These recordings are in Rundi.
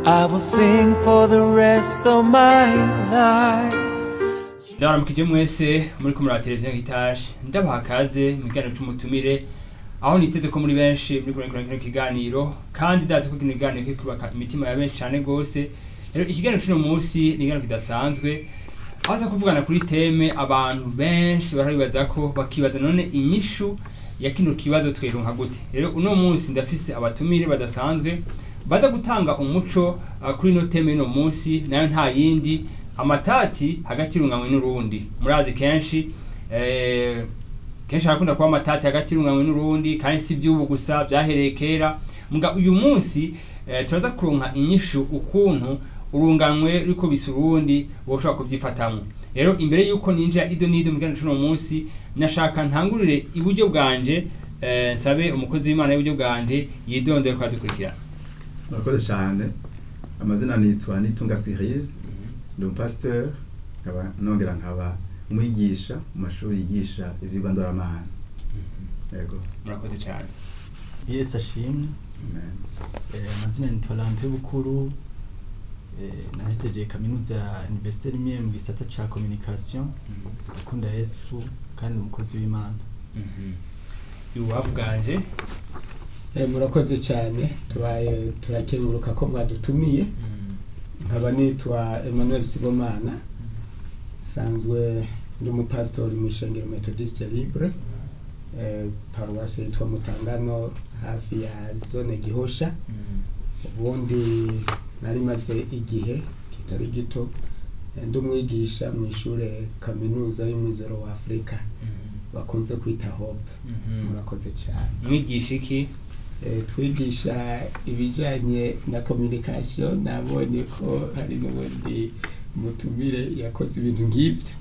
I will sing for the rest of my life. Ndabaramukije mwese muri kumura televiziyo Heritage ndabaha kaze mu kiganiro cy'umutumire aho niteze ko muri benshi muri kurengera kiganiro kandi ndazi ko kiganiro kikubaka imitima ya benshi cyane gose. Rero ikiganiro cy'uno munsi ni ikiganiro kidasanzwe aho kuvugana kuri teme abantu benshi barabibaza ko bakibaza none inyishu ya kino kibazo tweronka gute. Rero uno munsi ndafise abatumire badasanzwe baza gutanga umuco kuri no teme no munsi nayo nta yindi amatati hagati y'urunganwe n'urundi. Murazi kenshi harakunda kuba amatati hagati y'urunganwe n'urundi kandi si by'ubu gusa byahereye kera. Muga uyu munsi turaza kuronka inyishu ukuntu urunganwe riko bisurundi boshobora kuvyifatamwe. Rero imbere yuko ninjira ido nido mu kiganiro cy'uno munsi nashaka ntangurire iburyo bwanje nsabe umukozi w'Imana y'uburyo bwanje yidondeye kwa dukurikirana. Murakoze cyane. Amazina nitwa Nitunga Cyrille, ndi pasteur nongera nkaba umwigisha mu mashuri yigisha ivyigwa ndoramana. Yego. Murakoze cyane. Yes ashimwe. Amen. Amazina nitwa Landry Bukuru. Nahejeje kaminuza ya Invité mu gisata ca communication. Akunda Yesu kandi umukozi w'Imana. Yuwavuganje. Murakoze cyane turakenguruka ko mwadutumiye. Nkaba nitwa Emmanuel Sibomana, sanzwe ndi umupastori mu ishengero Methodiste Libre, paruwasi yitwa Mutangano hafi ya zone Gihosha. Ubundi nari maze igihe kitari gito ndi umwigisha mu ishure kaminuza y'umwizero wa Afrika bakunze kwita Hope. Murakoze cyane. Mwigisha iki? Twigisha ibijanye na communication. Nabonye ko hari n'ubundi mutumire yakoze ibintu nk'ivyo.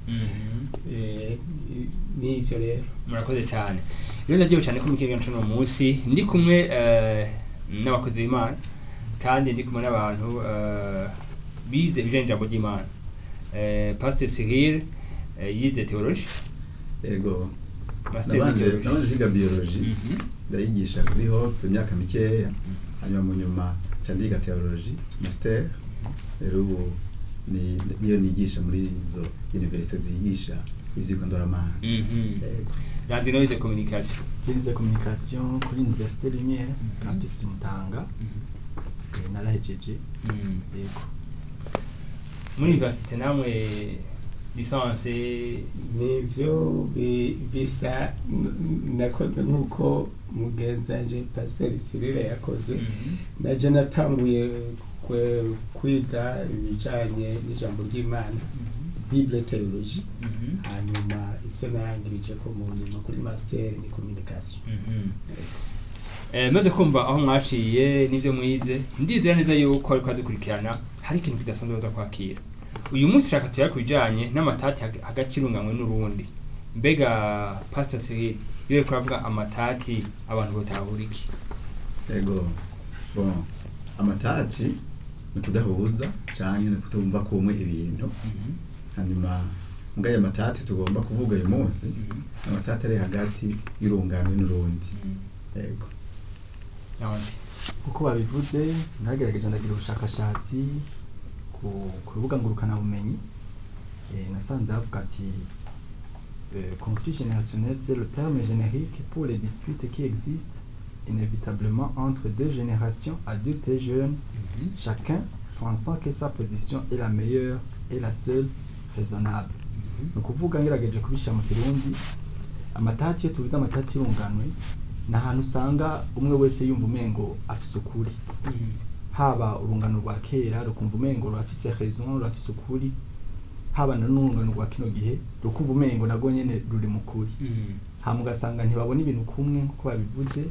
N'ivyo rero. Murakoze cyane. Rero ndagiye cyane ko mu kiganiro cy'uno munsi ndi kumwe n'abakozi b'Imana kandi ndi kumwe n'abantu bize ibijanye n'ijambo ry'Imana. Pastor Cyrille yize theology. Yego. Master Nabanje kwiga biology. Ndayigisha kuri Hope imyaka mikeya. Hanyuma mu nyuma candiga theology master. Rero niyo nigisha muri izo universite zigisha ivyigwa ndoramana. Yego. Randi no de communication. Jize communication kuri Université Lumière campus Mutanga. Narahejeje. Yego. Muri universite namwe licence nivyo bisa nakoze nkuko mugenzanje Pastor Cyrille yakoze. Naje natanguye kwiga ibijanye n'ijambo ry'Imana, Bible theology. Hanyuma ivyo narangirije ko mu nyuma kuri master ni communication. Maze kumva aho mwaciye n'ivyo mwize ndizera neza yuko ariko adukurikirana hari ikintu kidasanzwe baza kwakira. Uyu munsi shaka tuya kujanye n'amatati hagati y'urunganwe n'urundi. Mbega Pastor Cyrille yore kuravuga amatati abantu botahuriki? Yego. Bon. Amatati ni kudahuza canke ni kutumva kumwe ibintu. Hanyuma mugaye amatati tugomba kuvuga uyu munsi amatati ari hagati y'urunganwe n'urundi. Yego. Kuko babivuze nagerageje ndagira ubushakashatsi ku rubuga ngurukana bumenyi. Nasanze avuga ati conflit générationnel c'est le terme générique pour les disputes qui existent inévitablement entre deux générations adultes et jeunes, chacun pensant que sa position est la meilleure et la seule raisonnable. Donc kuvuga ngerageje kubisha mu Kirundi amatati yo tuvuze amatati y'urunganwe na hantu usanga umwe wese yumva umengo afise ukuri. Haba urungano rwa kera rukumva umengo rufise raison rufise ukuri, haba na n'urungano rwa kino gihe rukumva umengo nago nyene ruri mu kuri. Hama ugasanga ntibabona ibintu kumwe nkuko babivuze,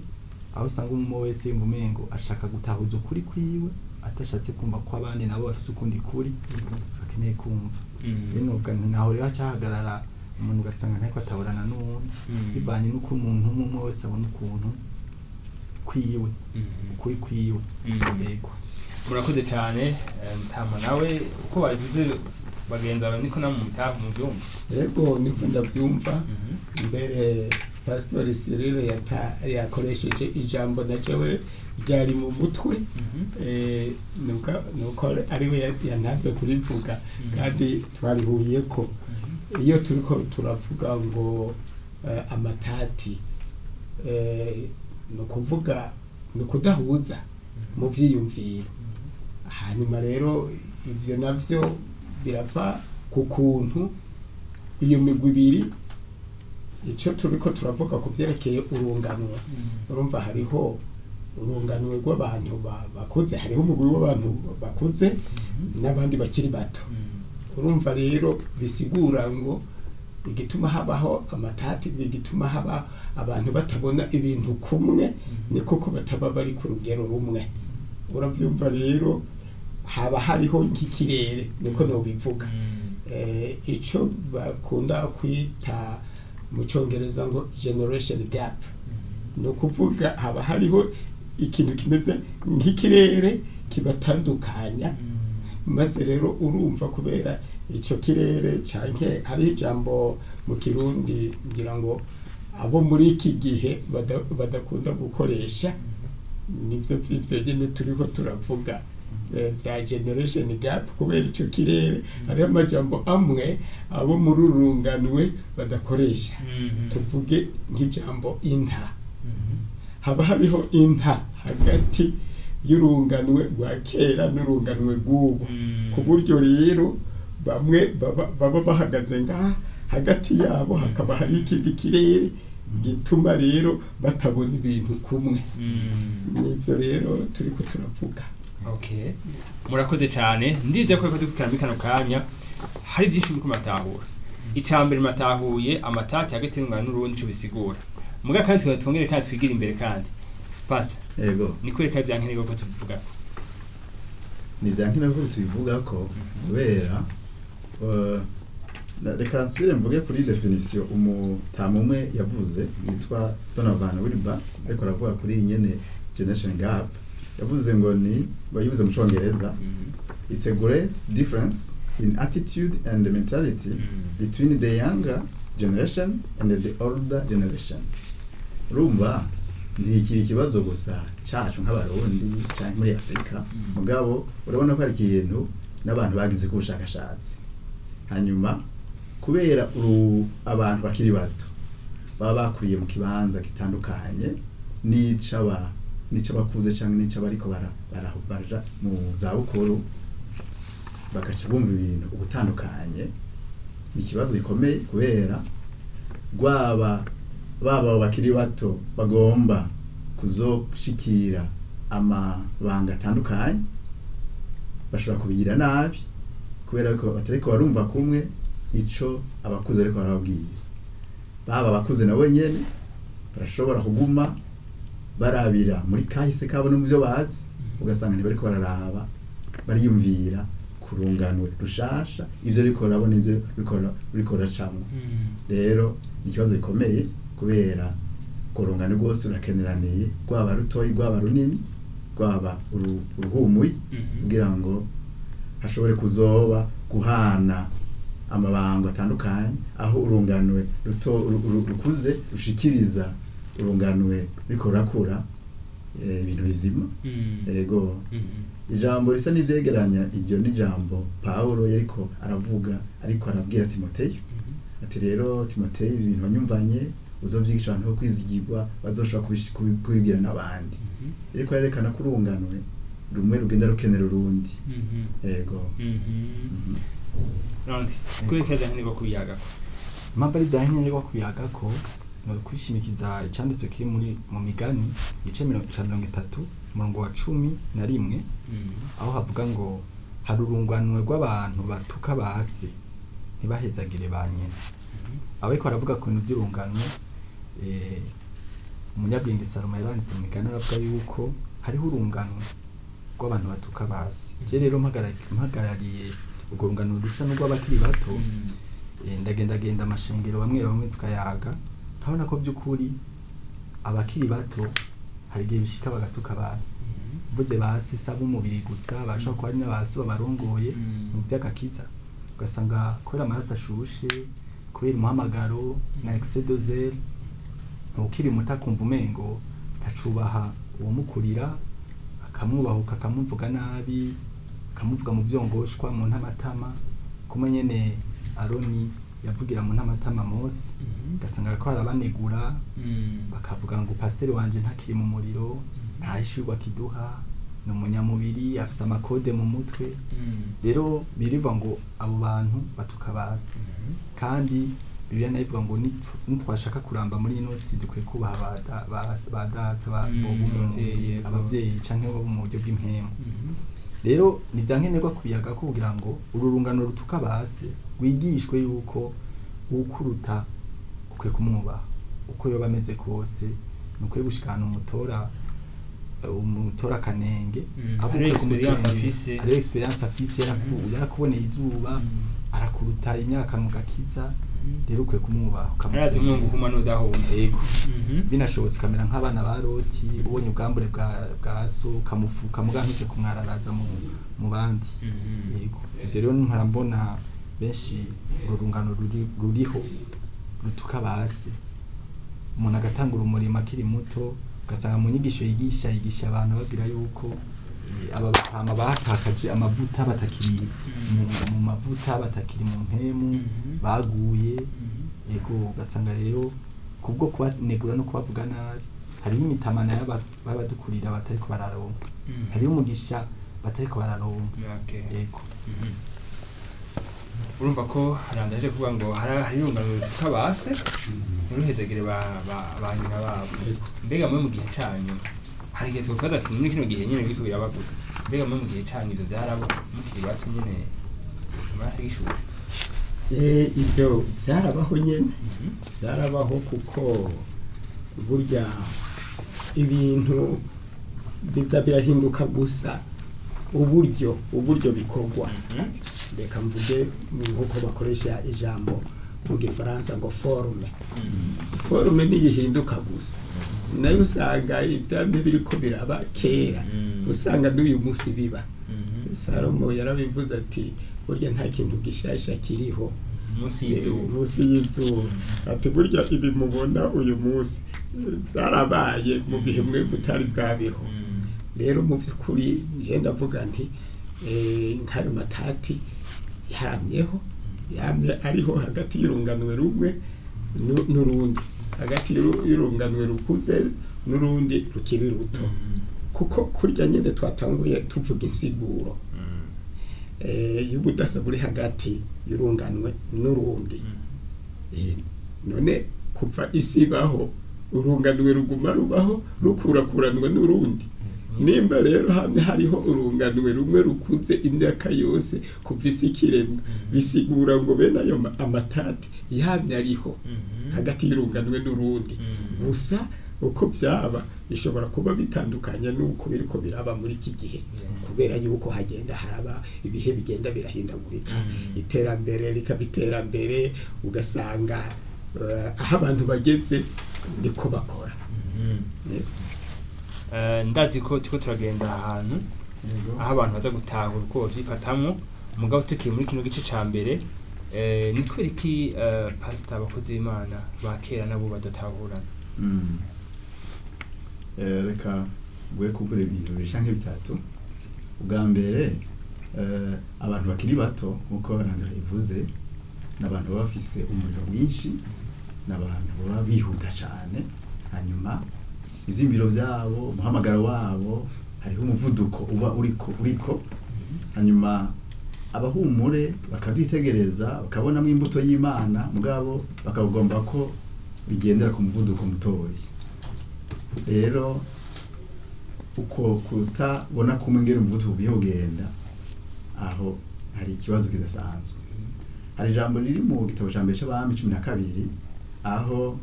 aho usanga umwe wese yumva umengo ashaka gutahuza ukuri kwiwe atashatse kumva ko abandi nabo bafise ukundi kuri bakeneye kumva. Rero novuga nti naho rero acahagarara umuntu ugasanga ntako ataburana n'uwundi bivanye n'uko umuntu umwe wese abona ukuntu kwiwe ukuri kwiwe. Yego. Murakoze cyane mutama nawe uko babivuze bagenza niko namwe mutaha mu byumva. Yego niko ndavyumva. Mbere Pastor Cyrille yakoresheje ijambo na jewe ryari mu mutwe nuko ariwe yananze kurivuga kandi twarihuriye ko iyo turiko turavuga ngo amatati no kuvuga no kudahuza mu vyiyumviro hanyuma rero ivyo navyo birava ku kuntu iyo migwi ibiri icyo turiko turavuga ku vyerekeye urunganwe urumva hariho urunganwe rw'abantu bakuze hariho umugwi w'abantu bakuze n'abandi bakiri bato urumva rero bisigura ngo igituma habaho amatati igituma haba abantu batabona ibintu kumwe ni kuko bataba bari ku rugero rumwe uravyumva rero haba hariho nk'ikirere niko no bivuga ico bakunda kwita mu cyongereza ngo generation gap no kuvuga haba hariho ikintu kimeze nk'ikirere kibatandukanya maze rero urumva kubera ico kirere canke hari ijambo mu Kirundi ngira ngo abo muri iki gihe badakunda gukoresha nivyo vy'ivyo turiko turavuga vya generation gap kubera ico kirere hariho amajambo amwe abo muri urunganwe badakoresha tuvuge nk'ijambo inta haba hariho inta hagati y'urunganwe rwa kera n'urunganwe rw'ubu ku buryo rero bamwe baba bahagaze ngaha hagati yabo hakaba hari ikindi kirere gituma rero batabona ibintu kumwe nivyo rero turiko turavuga. Okay. Murakoze cyane ndize ko dukikana kano kanya hari byinshi mu matahura icambere matahuye amatati hagati y'urungano n'urundi cyo bisigura muga kandi twongere kandi twigira imbere kandi pasta yego ni kwereka byankeneye ko tuvuga ni byankeneye ko tubivuga ko kubera reka nsubire mvuge kuri definition umutamu umwe yavuze yitwa Donovan Wilbur ariko aravuga kuri nyene generation gap yavuze ngo ni bayivuze mu Cyongereza it's a great difference in attitude and mentality between the younger generation and the older generation. Rumva ni ikiri kibazo gusa cacu nk'abarundi cyangwa muri Afrika mugabo urabona ko ari ikintu n'abantu bagize ku bushakashatsi hanyuma kubera abantu bakiri bato baba bakuriye mu kibanza gitandukanye bakuze cyangwa bariko baraja mu zabukuru bakaca bumva ibintu ubutandukanye ni ikibazo gikomeye kubera baba bakiri bato bagomba kuzoshikira amabanga atandukanye bashobora kubigira nabi kubera ko batariko barumva kumwe ico abakuze ariko barababwira baba abakuze nabo nyene barashobora kuguma barabira muri kahise kabo no muvyo bazi ugasanga ntibariko bararaba bariyumvira kurunganwe rushasha ivyo riko rabona ivyo riko racamwe rero ikibazo gikomeye kubera kurungana rwose urakeneraniye rwaba rutoyi rwaba runini rwaba uruhumuye kugira ngo hashobore kuzoba guhana amabanga atandukanye aho urunganwe rukuze rushikiriza urunganwe riko rakura ibintu bizima ego ijambo risa n'ivyegeranya iryo n'ijambo Paulo yariko aravuga ariko arabwira Timoteyo ati rero Timoteyo ibintu wanyumvanye uzovyigisha abantu ko kwizigirwa bazoshobora kubibwira n'abandi ariko yerekana ko urunganwe rumwe rugenda rukenera urundi ego Randi kwekeza nk'niba kubiyagako mambari byankeneye ko kubiyagako no kwishimikiza icyanditswe kiri mu migani igice 30 umurongo wa 11 aho havuga ngo hari urunganwe rw'abantu batuka basi ntibahezagire banyene ariko aravuga ku bintu by'urunganwe umunyabwenge Salomo yaranditse mu migani aravuga yuko hariho urunganwe rw'abantu batuka basi je rero mpagarariye urwo rungano rusa n'urw'abakiri bato ndagenda amashengero bamwe tukayaga nkabona ko by'ukuri abakiri bato hari igihe bishika bagatuka basi mvuze basi saba umubiri gusa bashobora kuba ari n'abasi babarongoye mu by'agakiza ugasanga kubera amaraso ashushe kubera umuhamagaro na excès d'oseille ntukiri muto akumva umengo ntacubaha uwumukurira, akamwubahuka akamuvuga nabi, akamuvuga mu vyongoshwa mu ntamatama, kuma nyene Aroni yavugira mu ntamatama Mose, gasanga ko arabanegura, bakavuga ngo pasiteri wanje ntakiri mu muriro, ntahishurwa kiduha, ni umunyamubiri afise amakode mu mutwe. Rero biriva ngo abo bantu batukabase, kandi Bibiliya nayivuga ngo nitwashaka kuramba muri ino si dukwiye kubaha ba data abavyeyi canke bo mu buryo bw'impemu. Rero nivyankenerwa kubiyaga ko kugira ngo ururungano rutukabase rwigishwe yuko ukuruta ukwiye kumwubaha uko yoba ameze kose, nukwiye gushikana umutora kanenge hariho experience afise, yarakuboneye izuba, arakuruta imyaka mu gakiza. Rero ukwiye kumwubaha yego, binashobotse ukamera nk'abana ba Loti, ubonye ubwambure bwa so kamufuka mugantuje kumwararaza mu bandi. Yego, ivyo rero nkarambona benshi ururungano ruriho rutukabase, umuntu agatangura umurimo akiri muto, ugasanga mu nyigisho yigisha abantu babwira yuko aba batama batakaje amavuta batakiri mu mavuta, batakiri mu mpemu, baguye. Yego, ugasanga rero kubwo kubanegura no kubavuga nabi, hariho imitamana y'abadukurira batariko bararonka, hariho umugisha batariko bararonka. Yego, urumva ko harandaje kuvuga ngo hari urungano rutukabase nturuhezagire ba nyina babo. Mbega mwe mu gihe canyu hari igihe twokaza ati muri kino gihe nyene biriko birabaguza, mbega mwe mu gihe canyu ivyo vyarabo mukiri bato nyene amaraso y'ishuri? Ibyo byarabaho nyene, byarabaho kuko burya ibintu biza birahinduka gusa uburyo bikorwa. Reka mvuge nk'uko bakoresha ijambo mu gifaransa ngo forume niyihinduka gusa, nayo usanga ivyamye biriko biraba kera, usanga n'uyu munsi biba. Salomo yarabivuze ati burya nta kintu gishasha kiriho munsi y'izuba, ati burya ibi mubona uyu munsi byarabaye mu bihe mwe butari bwabeho. Rero mu by'ukuri je ndavuga nti nk'ayo matati yamye ariho hagati y'urunganwe rumwe n'urundi, hagati y'urunganwe rukuze n'urundi rukiri ruto, kuko kurya nyine twatanguye tuvuga insiguro y'ubudasa buri hagati y'urunganwe n'urundi. None kuva isi baho urunganwe ruguma rubaho rukurakuranwa n'urundi. Nimba rero hamwe hariho urunganwe rumwe rukuze imyaka yose kuva isi kiremwa, bisigura ngo bene ayo amatati yamye ariho hagati y'urunganwe n'urundi. Gusa uko byaba bishobora kuba bitandukanye n'uko biriko biraba muri iki gihe, kubera yuko hagenda haraba ibihe bigenda birahindagurika, iterambere rikabiterambere, ugasanga aho abantu bageze niko bakora. Ndazi ko tuko turagenda ahantu aho abantu baza gutahura uko bavyifatamwo, mugabo tukiye muri kino gice ca mbere. Ni kweri ki pastor abakozi b'Imana ba kera nabo badatahurana? Reka gwe kumbura ibintu bishanke bitatu. Ubwa mbere abantu bakiri bato nkuko baranze ivuze, n'abantu baba bafise umuriro mwinshi, n'abantu baba bihuta cyane, hanyuma izimbiro byabo, umuhamagaro wabo hariho umuvuduko uba uriko, hanyuma abahumure bakabyitegereza bakabonamo imbuto y'Imana, mugabo bakagomba ko bigendera ku muvuduko mutoyi. Rero uko kutabona kumwe ngere umuvuduko ubiyogenda, aho hari ikibazo kidasanzwe. Hari ijambo riri mu gitabo cya mbere cy'Abami 12 aho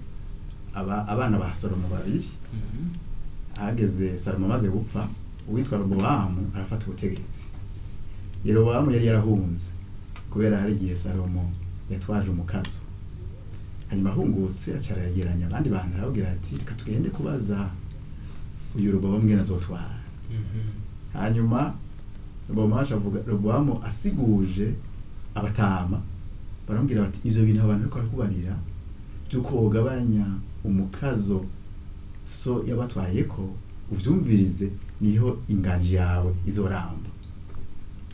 abana ba Salomo babiri ahageze Salomo amaze gupfa, uwitwa Robowamu arafata ubutegetsi. Yerobowamu yari yarahunze kubera hari igihe Salomo yatwaje umukazo, hanyuma ahungutse acara yegeranya abandi bantu arababwira ati reka tugende kubaza uyu Robowamu ngene azotwara. Hanyuma Robowamu asiguje abatama baramubwira bati ivyo bintu abantu ariko arakubarira by'uko wogabanya umukazo so yabatwaye ko uvyumvirize niho inganji yawe izoramba.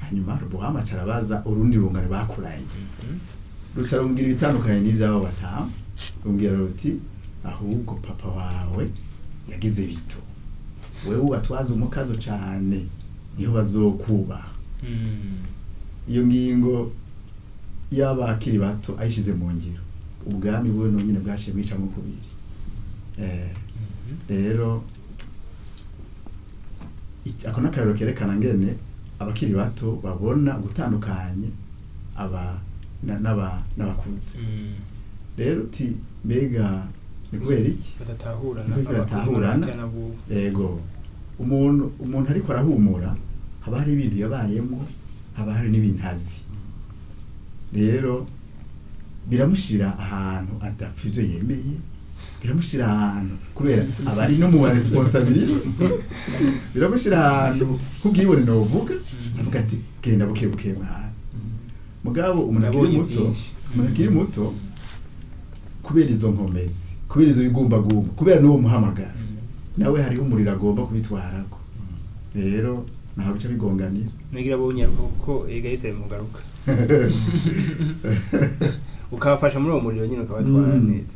Hanyuma Rubohama carabaza urundi rungano bakuranye rucara rumbwira ibitandukanye n'ivyabo batamu, rumbwira ruti ahubwo papa wawe yagize bito, wewe ugatwaza umukazo cane niho bazokubaha. Iyo ngingo y'abakiri bato ayishize mu ngiro, ubwami bwe nonyine bwashe bwicamo kubiri. Rero ako nakarero kerekana ngene abakiri bato babona gutandukanye n'abakuze. Rero uti mbega ni kubera iki batatahurana? Yego, umuntu ariko arahumura haba hari ibintu yabayemo, haba hari n'ibintu azi. Rero biramushira ahantu adapfa ivyo yemeye, biramushira ahantu kubera abari no mu responsibility, biramushira ahantu kubwibone no vuga avuga ati genda buke buke mwana. Mugabo umuntu akiri muto kubera izo nkomezi, kubera izo bigumbagumba, kubera n'uwo muhamagara nawe hariho umuriro agomba kubitwarako. Rero naho bica bigonganira nagira bonye ko egahise mugaruka ukabafasha muri uwo muriro nyine ukabatwara neza.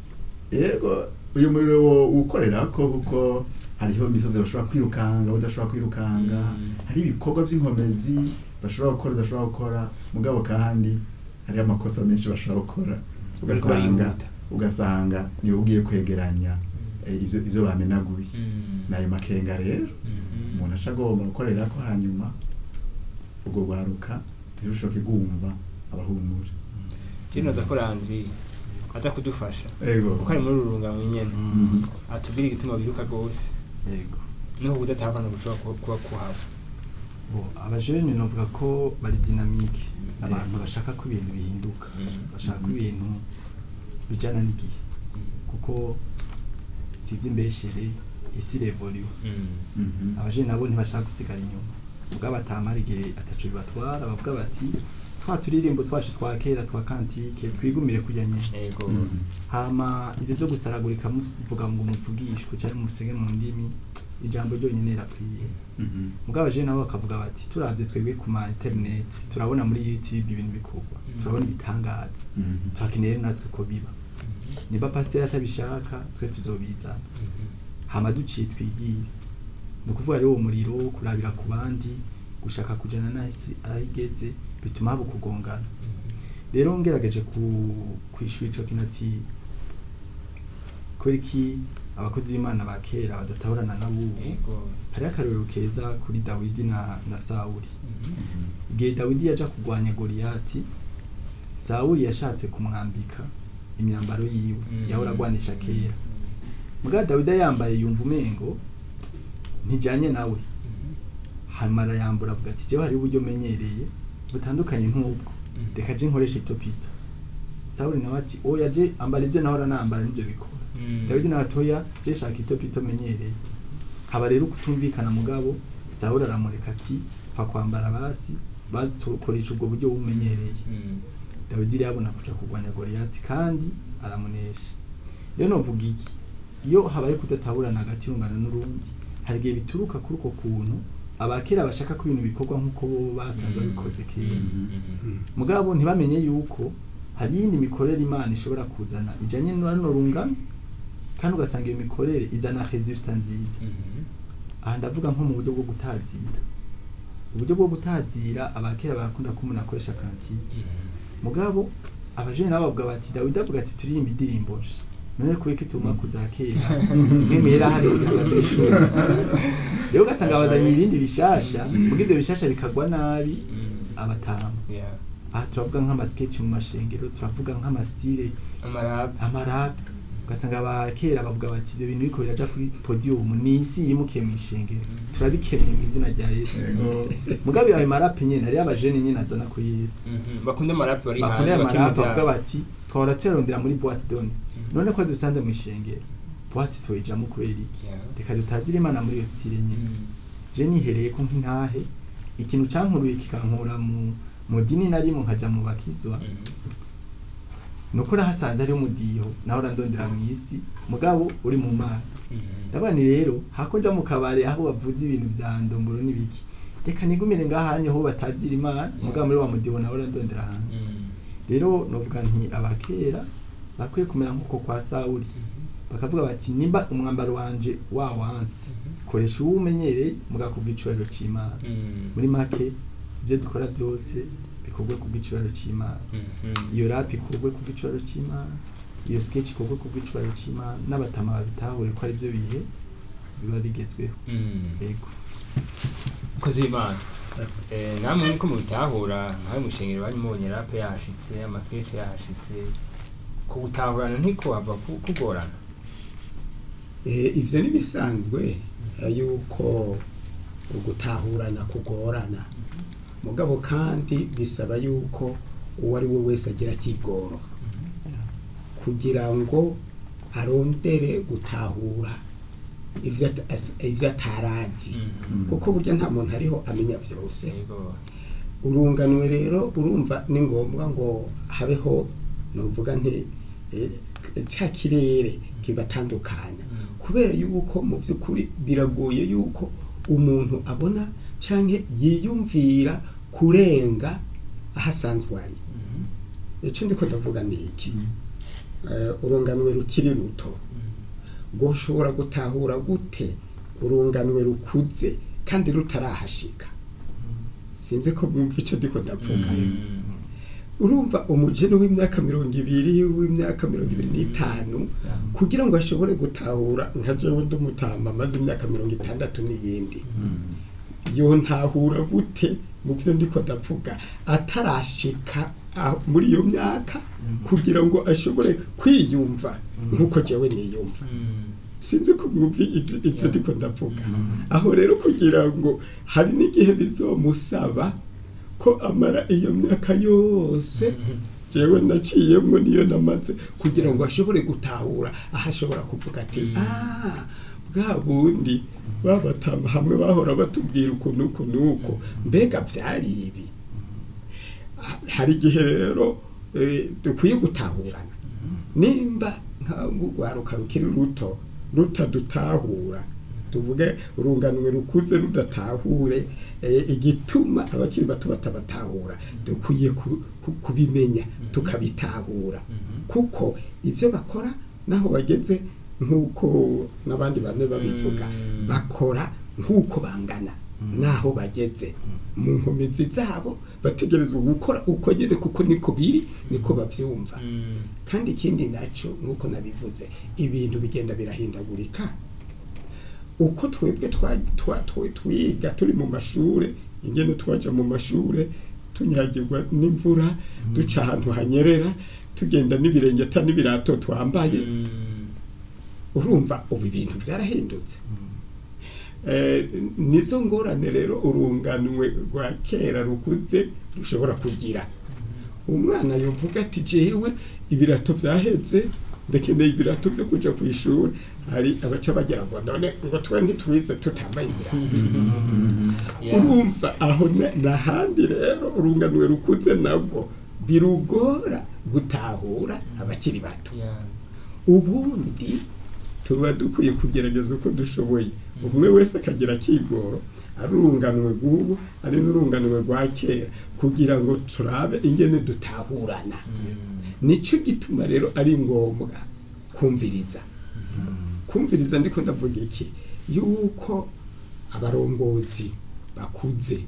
Yego, uyu muriro ukorera ko kuko hariho imisozi bashobora kwirukanga udashobora kwirukanga, hari ibikorwa by'inkomezi bashobora gukora udashobora gukora, mugabo kandi hari amakosa menshi bashobora gukora ugasanga niwe ugiye kwegeranya ivyo bamenaguye. Nayo makenga rero umuntu ashagomba gukorera ko hanyuma ubwo baruka birushoke gumva abahumura. Kino Landry aza kudufasha uko ari muri urungano nyene atubwira igituma biruka gose. Yego, niho udatavana gushobora kuba kuhaba. Abajene novuga ko bari dynamique, abantu bashaka ko ibintu bihinduka, bashaka ko ibintu bijana n'igihe, kuko sivye imbeshere isi revolue. Abajene nabo ntibashaka gusigara inyuma, ubwo batamara igihe atacu bibatwara, bavuga bati twa turirimbo twacu twa kera twa kantike twigumire kujya nyine. Hama ibyo byo gusaragurika muvuga ngo muvugishwe cyane musenge mu ndimi, ijambo ryo nyine rapwiye. Mugabo je nabo bakavuga bati turavye twebwe ku ma internet, turabona muri YouTube ibintu bikorwa, turabona ibitangaza, twakeneye natwe ko biba. Niba pasteur atabishaka twe tuzobizana. Hama duciye twigire, no kuvuga rero umuriro kurabira ku bandi, gushaka kujana nahisi ahigeze bituma abo kugongana. Rero ngerageje kwishura ico kinati kuriki abakozi b'Imana ba kera badatahurana nabo. Hari akarero keza kuri Dawidi na Sawuli. Igihe Dawidi yaja kugwanya Goliyati, Sawuli yashatse kumwambika imyambaro yiwe yahora agwanisha kera. Muga Dawidi yambaye yumva umengo ntijanye nawe, hamara yambura avuga ati jewe hari uburyo menyereye butandukanye nk'ubwo, reka je nkoresha itopito. Sawuli nawe ati oya je ambara ivyo nahora nambara nivyo bikora. Dawidi nawe atoya je shaka itopito menyereye. Haba rero kutumvikana, mugabo Sawuli aramureka ati fa kwambara basi batukoresha ubwo buryo bumenyereye. Dawidi yabona kuca kugwanya Goliyati kandi aramunesha. Rero novuga iki, iyo habaye kudatahurana hagati y'urungano n'urundi, hari igihe bituruka kuri uko kuntu abakera bashaka ko ibintu bikorwa nk'uko bo basanzwe bikoze kera. Mugabo ntibamenye yuko hari yindi mikorere Imana ishobora kuzana ijanye n'urano rungano, kandi ugasanga iyo mikorere izana resultat nziza. Aha ndavuga nko mu buryo bwo gutazira. Uburyo bwo gutazira abakera barakunda ko umuntu akoresha kantike. Mugabo abajene nabo bavuga bati Dawidi avuga ati turirimba indirimbo none kubika ituma kudakera mwemera hari abishuri. Rero ugasanga abazanye irindi bishasha, mugize ibyo bishasha bikagwa nabi abatamu. Aha turavuga nk'amasketch mu mashengero, turavuga nk'amastile amarap. Ugasanga abakera bavuga bati ibyo bintu biko biraja kuri podium n'isi yimukiye mu ishengero, turabikemeye mu izina rya Yesu. Mugabo yawe marap nyene ari abajene nyene azana ku Yesu. Bakunda marap bari hanze bavuga bati twara turondera muri boîte donne, none ko dusanze mu ishengero boîte toyijamo kubera iki? Reka dutazire Imana muri iyo style nyene. Je nihereye ko nk'intahe ikintu cankuruye kikankura mu dini nari mu nkaja mu bakizwa. nuko nahasanze ari umudiho naho randondera mu isi mugabo uri mu mana ndabani rero hakonja mu kabare aho bavuze ibintu bya ndomboro n'ibiki reka nigumire ngahanye ho batazira imana mugabo muri wa mudiho naho randondera hanze rero novuga nti abakera bakwiye kumera nkuko kwa Sawuli bakavuga bati nimba umwambaro wanje wansi koresha uwumenyereye mugakubwicuriro c'Imana muri make ibyo dukora byose bikorwe kubwicuriro c'Imana iyo rap ikorwe kubwicuriro c'Imana iyo sketch ikorwe kubwicuriro c'Imana n'abatama babitahure ko ari byo bihe biba bigezweho yego kozi Imana namwe ko mubitahura nkawe mushengero banyu mubonye rap yashitse amasketch yashitse ko gutahurana ntiko ava kugorana ivyo nibisanzwe yuko ugutahurana kugorana mugabo kandi bisaba yuko uwo ari we wese agira kigoro kugira ngo arondere gutahura ivyo atarazi kuko burya nta muntu ariho amenya vyose urunganwe rero urumva ni ngombwa ngo habeho novuga nti ca kirere kibatandukanya kubera yuko mu by'ukuri biragoye yuko umuntu abona canke yiyumvira kurenga ahasanzwe ari ico ndiko ndavuga niki urunganwe rukiri ruto goshobora gutahura gute urunganwe rukuze kandi rutarahashika sinzi ko mwumva ico ndiko ndavuga urumva umujene w'imyaka 20 w'imyaka 25 kugira ngo ashobore gutahura nka jewe ndumutamba maze imyaka 60 n'iyindi yo ntahura gute mu byo ndiko ndavuga atarashika muri iyo myaka kugira ngo ashobore kwiyumva nkuko jewe niyumva sinzi ko mwumva ibyo ndiko ndavuga aho rero kugira ngo hari n'igihe bizomusaba ko amara iyo myaka yose jewe naciyemwo niyo namaze kugira ngo ashobore gutahura ahashobora kuvuga ati bwa bundi babatama hamwe bahora batubwira uko nuko mbega vyari ibi hari igihe rero dukwiye gutahurana nimba nk'urwaruka rukiri ruto rutadutahura tuvuge urunganwe rukuze rudatahure igituma abakiri bato batabatahura dukwiye kubimenya tukabitahura kuko ivyo bakora naho bageze nkuko nabandi bane babivuga bakora nkuko bangana naho bageze mu nkomezi zabo bategereza gukora uko nyene kuko niko biri niko bavyumva kandi ikindi naco nkuko nabivuze ibintu bigenda birahindagurika uko twebwe twiga turi mu mashure ingene twaja mu mashure tunyagirwa n'imvura duca ahantu hanyerera tugenda n'ibirenge ata n'ibirato twambaye urumva ubu ibintu vyarahindutse nizo ngorane rero urunganwe rwa kera rukuze rushobora kugira umwana yovuga ati jewe ibirato vyaheze ndakeneye ibirato byo kuja ku ishuri hari abaca bagira ngo none ngo twe ntitwize tutambaye ibirato urumva aho n'ahandi rero urunganwe rukuze nabwo birugora gutahura abakiri bato ubundi tuba dukwiye kugerageza uko dushoboye umwe wese akagira kigoro ari urunganwe rw'ubu ari n'urunganwe rwa kera kugira ngo turabe ingene dutahurana nico gituma rero ari ngombwa kumviriza ndiko ndavuga iki yuko abarongozi bakuze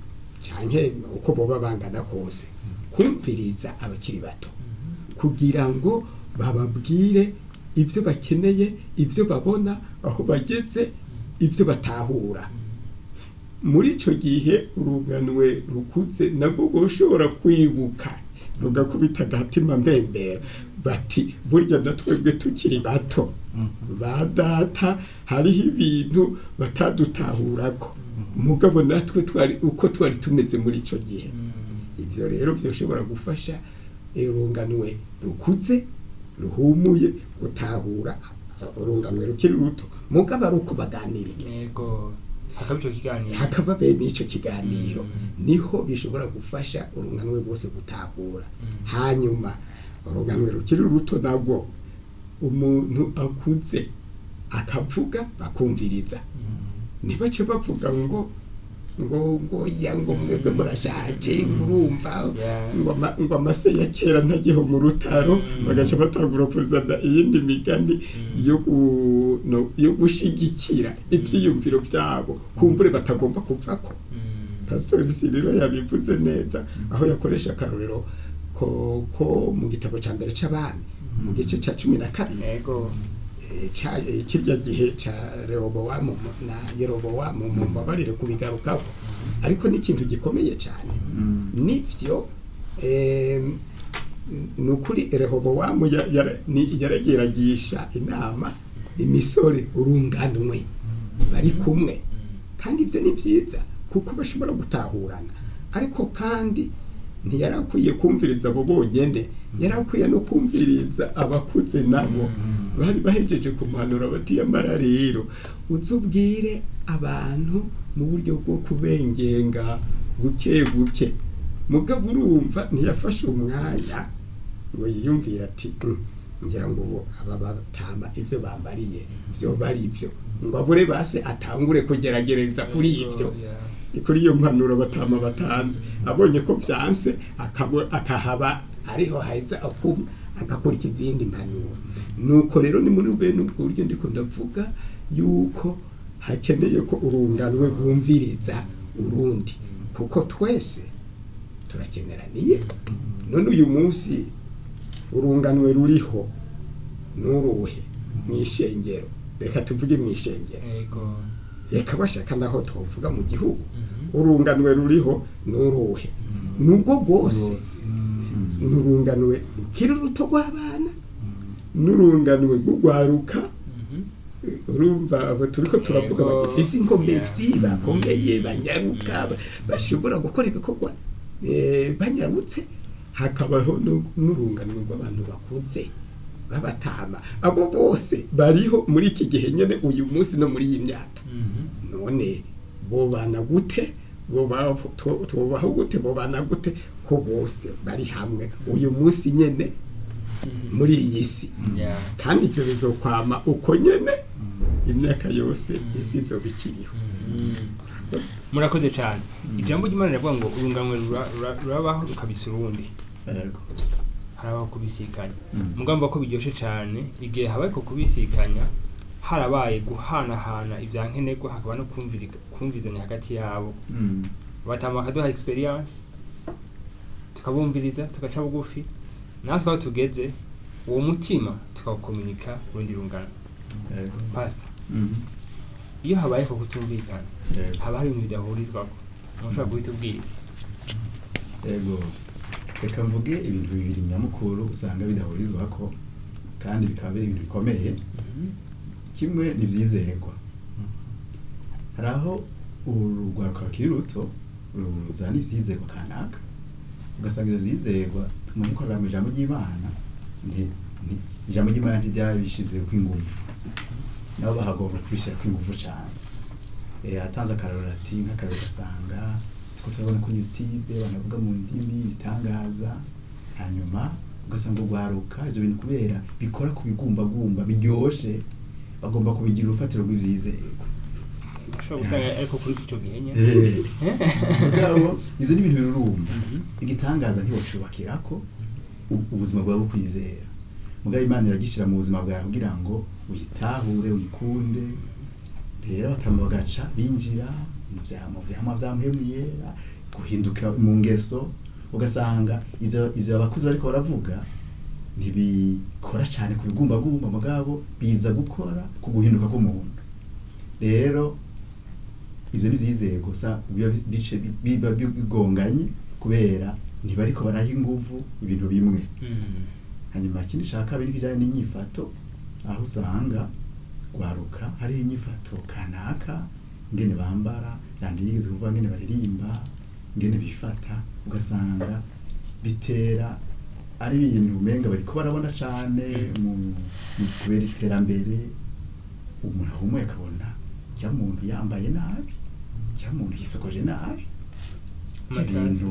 canke uko boba bangana kose kumviriza abakiri bato kugira ngo bababwire ivyo bakeneye ivyo babona aho bageze ivyo batahura muri ico gihe urunganwe rukuze nabwo goshobora kwibuka rugakubita agatima mbembera bati burya natwebwe tukiri bato ba data hariho ibintu batadutahurako mugabo natwe twari tumeze muri ico gihe ivyo rero vyoshobora gufasha urunganwe rukuze ruhumuye gutahura urunganwe rukiri ruto mugabo ari uko baganiriye yego hakaba bene ico kiganiro niho bishobora gufasha urunganwe rwose gutahura hanyuma uruganwe rukiri ruto nabwo umuntu akuze akavuga bakumviriza ntibace bavuga ngo ya ngo mwebwe murashaje murumva ngo amase ya kera ntagiho mu rutaro bagaca batangura kuzana iyindi migani yo gushigikira ivyiyumviro vyabo kumbure batagomba kuvako. Pastor Cyrille yabivuze neza aho yakoresha akarorero ko mu gitabo ca mbere c'abami mu gice ca 12 yego kirya gihe ca Rehobowamu na Yerobowamu mu mbabarire kubigarukako ariko ni ikintu gikomeye cyane nivyo nukuri Rehobowamu yarageragisha inama imisore urunganwe bari kumwe kandi ivyo ni vyiza kuko bashobora gutahurana ariko kandi ntiyarakwiye kumviriza abo bonyene yarakwiye no kumviriza abakuze nabo bari bahejeje kumanura bati yamara rero uzubwire abantu mu buryo bwo kubengenga buke buke mugabo urumva ntiyafashe umwanya ngo yiyumvira ati ngira ngo aba batama ivyo bambariye vyo bari ivyo ngo abure base atangure kugeragereza kuri ivyo kuri iyo mpanuro batama batanze abonye ko vyanse akahaba ariho haiza agakurikiza izindi mpanuro nuko rero ni muri bene ubwo buryo ndiko ndavuga yuko hakeneye ko urunganwe rwumviriza urundi kuko twese turakeneraniye none uyu munsi urunganwe ruriho nuruhe mwishengero reka tuvuge mwishengero reka bashaka naho twovuga mu gihugu urunganwe ruriho nuruhe nubwo gose nurunganwe rukiri ruto rw'abana nurunganwe rugwaruka urumva abo turiko turavuga bagifise inkomezi bakomeye banyaruka bashobora gukora ibikorwa banyarutse hakabaho n'urunganwe rw'abantu bakuze babatama abo bose bariho muri iki gihe nyene uyu munsi no muri iyi myaka none bobana gute tubaho gute bobana gute ko bose bari hamwe uyu munsi nyene muri iyi si kandi ivyo bizokwama uko nyene imyaka yose isi izobikiriho. Murakoze cyane ijambo ry'Imana rivuga ngo urunganwe rurabaho rukabisa urundi harabaho kubisikanya mugamba ko biryoshe cyane igihe habaye ko kubisikanya harabaye guhanahana ivyankenerwa hakaba no kumvizanya hagati yabo batama kaduha experience tukabumviriza tugaca bugufi natwe aho tugeze uwo mutima tukawukomunika urundi rungano pastor iyo habaye ko kutumvikana haba hari ibintu bidahurizwako mushobora kubitubwira yego reka mvuge ibintu bibiri nyamukuru usanga bidahurizwako kandi bikaba biri ibintu bikomeye kimwe ni vyizerwa haraho urugwaruka rukiri ruto ruzana ivyizerwa kanaka ugasanga ivyo vyizerwa umuntu ko mu ijambo ry'Imana ijambo ry'Imana ntiryabishize kw'inguvu nabo bahagomba kubishira kw'inguvu cyane atanze akarorero ati nk'akarorero gasanga two turabona kuri YouTube banavuga mu ndimi bitangaza hanyuma ugasanga urwaruka ivyo bintu kubera bikora ku bigumbagumba biryoshe bagomba kubigira urufatiro rw'ivyizerwa ashobora gusanga ariko kuri icyo gihe nyine mugabo ivyo ni ibintu birurumba igitangaza ntiwocubakirako ubuzima bwawe bukwizera mugabo Imana iragishira mu buzima bwawe kugira ngo uyitahure uyikunde rero batamba bagaca binjira mu vyama vyamhemye guhinduka mu ngeso ugasanga ivyo abakuze bariko baravuga ntibikora cyane ku bigumbagumba mugabo biza gukora ku guhinduka k'umuntu rero ivyo bizizeye gusa bice biba bigonganye kubera ntibariko baraha inguvu ibintu bimwe hanyuma ikindi shaka biri kijanye n'inyifato aho usanga gwaruka hari inyifato kanaka ngene bambara randi yigeze kuvuga ngene baririmba ngene bifata ugasanga bitera ari ibintu umenga bariko barabona cyane mu kubera iterambere umuntu ahumwe akabona cya muntu yambaye nabi cya muntu yisokoje nabi ibintu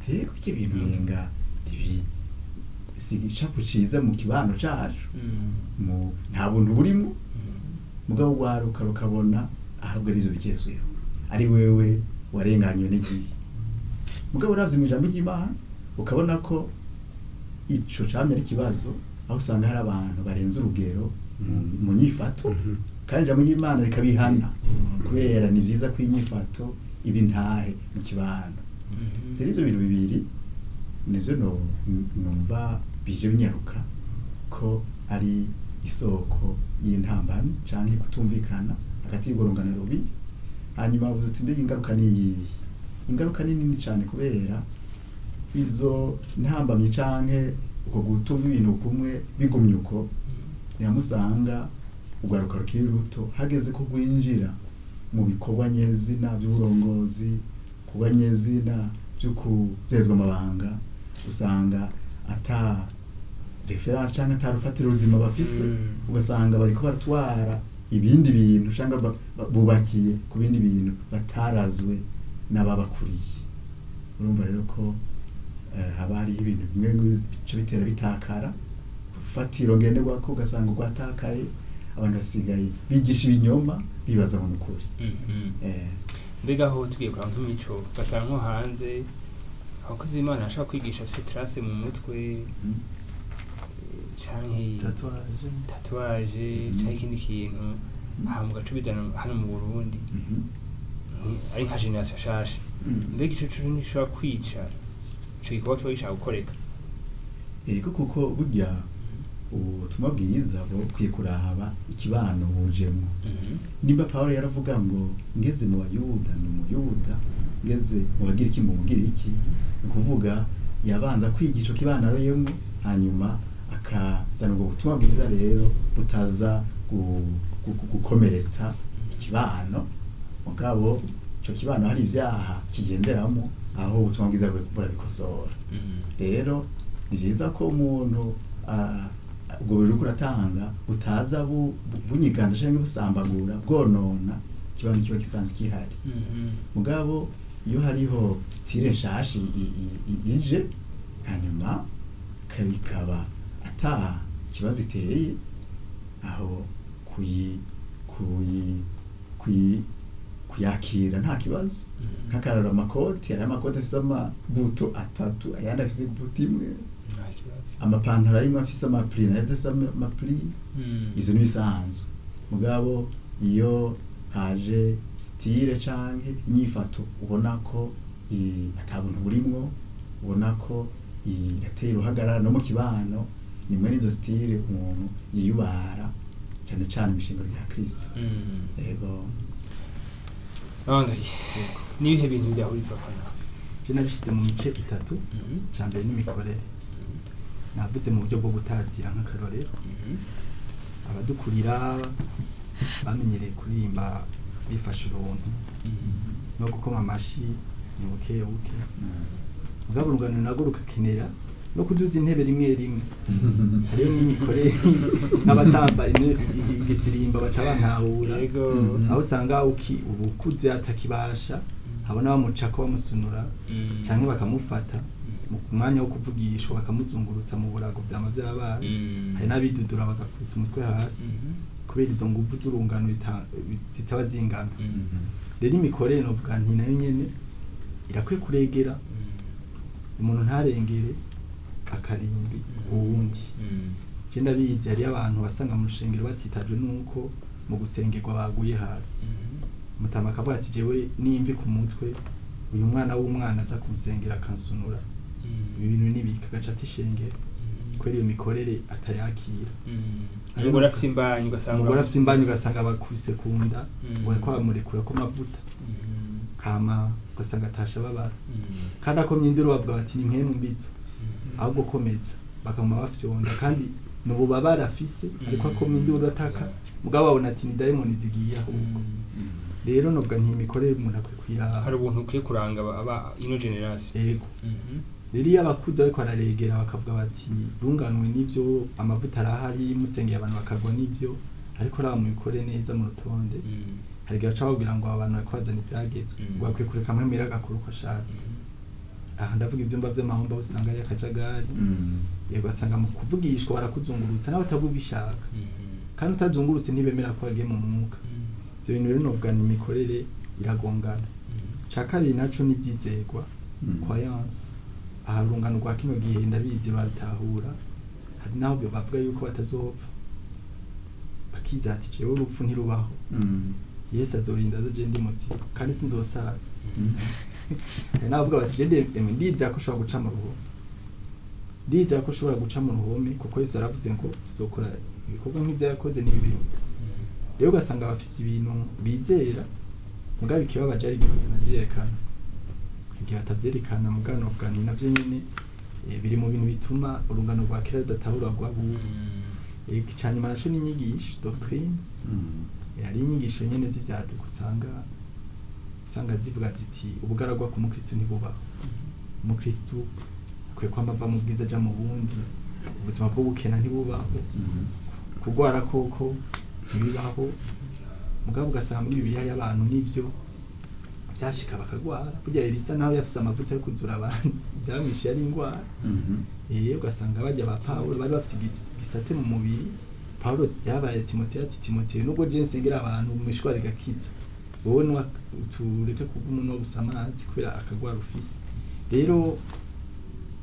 heko ibintu menga ibi siga icapu ciza mu kibano cacu nta buntu burimo mugabo waruka rukabona ahabwa arizo bigezweho ari wewe warenganywe n'igihe mugabo uravye mu ijambo ry'Imana ukabona ko ico camye ari kibazo aho usanga hari abantu barenze urugero mu nyifato kandi ijambo ry'Imana rikabihana kubera ni vyiza ko inyifato ibi ntahe mu kibano rero izo bintu bibiri nizo numva bije binyaruka ko ari isoko y'intambamyi canke kutumvikana hagati y'igorongana rubi hanyuma uvuze uti mbega ingaruka ingaruka ni nini cyane kubera izo ntambamyi canke uko gutuva ibintu kumwe bigumye uko nyamusanga ugaruka rukiri ruto hageze ko gwinjira mu bikorwa nyezina by'uburongozi kuba nyezina byo kuzezwa amabanga usanga ata reference canke atarufatira ubuzima bafise ugasanga bariko baratwara ibindi bintu cyangwa bubakiye ku bindi bintu batarazwe n'ababakuriye urumva rero ko haba hari ibintu bimwe bice bitera bitakara ufatiro ngenderwa ko ugasanga rwatakaye abantu basigaye bigisha ibinyoma bibaza mu kuri mbega aho tugiye kwa nk'imico gatanga nko hanze abakozi b'Imana ashaka kwigisha afite trace mu mutwe canke tatuwaje canke ikindi kintu mu gace bizana hano mu Burundi ari nka generation shasha mbega ico cyo nishobora kwica ico gikorwa cyo gishaka gukoreka ego kuko burya ubutumwa bwiza bwo kwikurahaba ikibano bujemo nimba Paulo yaravuga ngo ngeze mu bayuda no mu Yuda ngeze mu bagira iki mu mugira iki ukuvuga yabanza kwigisha kibano aroyemo hanyuma akazana ubwo butumwa bwiza rero butaza gukomeretsa ikibano mugabo cyo kibano hari ivyaha kigenderamo aho ubutumwa bwiza burabikosora rero ni byiza ko umuntu ubwo biri kuratanga butaza bunyiganza cyangwa busambagura bwonona kibano kiba gisanzwe kihari mugabo iyo hariho style nshashi ije hanyuma kabikaba ata kibazo iteye aho kuyakira nta kibazo nk'akarara amakoti ari amakoti afise amabuto atatu ayandi afise buto imwe amapantaro arimwe afise amapri nayo afise amapri ivyo nibisanzwe mugabo iyo haje style canke inyifato ubona ko atabuntu burimwo ubona ko iratera uhagarara no mu kibano nimwe nizo style umuntu yiyubara cyane cyane imishinga ya Kristo yego nibihe bintu byahurizwa kana je nabishyize mu mice itatu cyambere n'imikorere navuze mu buryo bwo gutazira nk'akarorero abadukurira bamenyereye kuririmba bifasha uruntu no gukoma amashi ni buke mugabo urungano nago rukakenera no kuduza intebe rimwe rimwe hariyo n'imikorere n'abatamba igisirimba baca bantahura aho usanga ubukuze atakibasha habona bamucako bamusunura canke bakamufata mu mwanya wo kuvugisha bakamuzungurutsa mu burago vyama vyabaye hari n'abidudura bagakubita umutwe hasi kubera izo nguvu z'urungano zitaba zingana rero imikorere novuga nti nayo nyene irakwiye kuregera umuntu ntarengere akarimbi uwundi je ndabizi hari abantu basanga mu rushengero batsitajwe nuko mu gusengerwa baguye hasi mutama akavuga ati jewe nimvi ku mutwe uyu mwana w'umwana aza kumusengera akansunura ibintu nibika gaca tishengero kweri iyo mikorere atayakira umugore afite imbanyi ugasanga bakubise kunda bariko bamurekura ko mavuta kama ugasanga atasha babara kandi akomye induru bavuga bati ni nkemu mbizo ahubwo komeza bakama bafyonda kandi nubu babara afise ariko akomye induru ataka mugabo babona ati ni diamond zigiye ahubwo rero nobwa nti mikorere umuntu akwikwira hari ubuntu ukwiye kuranga aba ino generation yego rero iyo abakuze ariko araregera bakavuga bati runganwe n'ivyo amavuta arahari musengeye abantu bakagwa n'ivyo ariko raba mubikore neza mu rutonde hari gihe baca babwira ngo abantu bariko bazana ivyagezwe bakwiye kureka amwe agakora uko ashatse aha ndavuga ivyumba vy'amahomba usanga ari akajagari yego asanga mu kuvugishwa barakuzungurutsa n'abatabubishaka kandi utazungurutse ntibemera ko wagiye mu mwuka ibyo bintu rero novuga ni imikorere iragongana cya kabiri naco n'ibyizerwa croyance aha rungano rwa kino gihe ndabizi baratahura hari naho bavuga yuko batazopfa bakiza ati jewe urupfu ntirubaho Yesu azorinda aje ndi muzima kandi sinzosaza navuga bati je ndiza ko ushobora guca mu ruhome ndiza ko ushobora guca mu ruhome kuko Yesu yaravuze ngo tuzokora ibikorwa nk'ibyo yakoze n'ibindi rero ugasanga bafise ibintu bizera mugabe ikibabaje ari ibintu navyerekana igihe batavyerekana mugano novuga ni navyo nyene biri mu bintu bituma urungano rwa kera rudatahura rwabubu cyane naco n'inyigisho doctrine hari inyigisho nyene z'ivyaduka usanga zivuga ziti ubugaragwa ku mukristo ntibubaho umukristo akwiye kwamava mu bwiza aja mu bundi ubuzima bwo gukena ntibubaho kugwara koko ntibibaho mugabo ugasanga muri bibiliya y'abantu n'ivyo byashika bakagwara burya Elisa naho yafise amavuta yo kuzura abantu byamwishe ari ingwara ugasanga bajya ba Paulo bari bafise igisate mu mubiri Paulo yabaye Timotheo nubwo je nsengera abantu mu mishwari gakiza wowe no tureke kugumuntu no gusamazi kubera akagwara ufise rero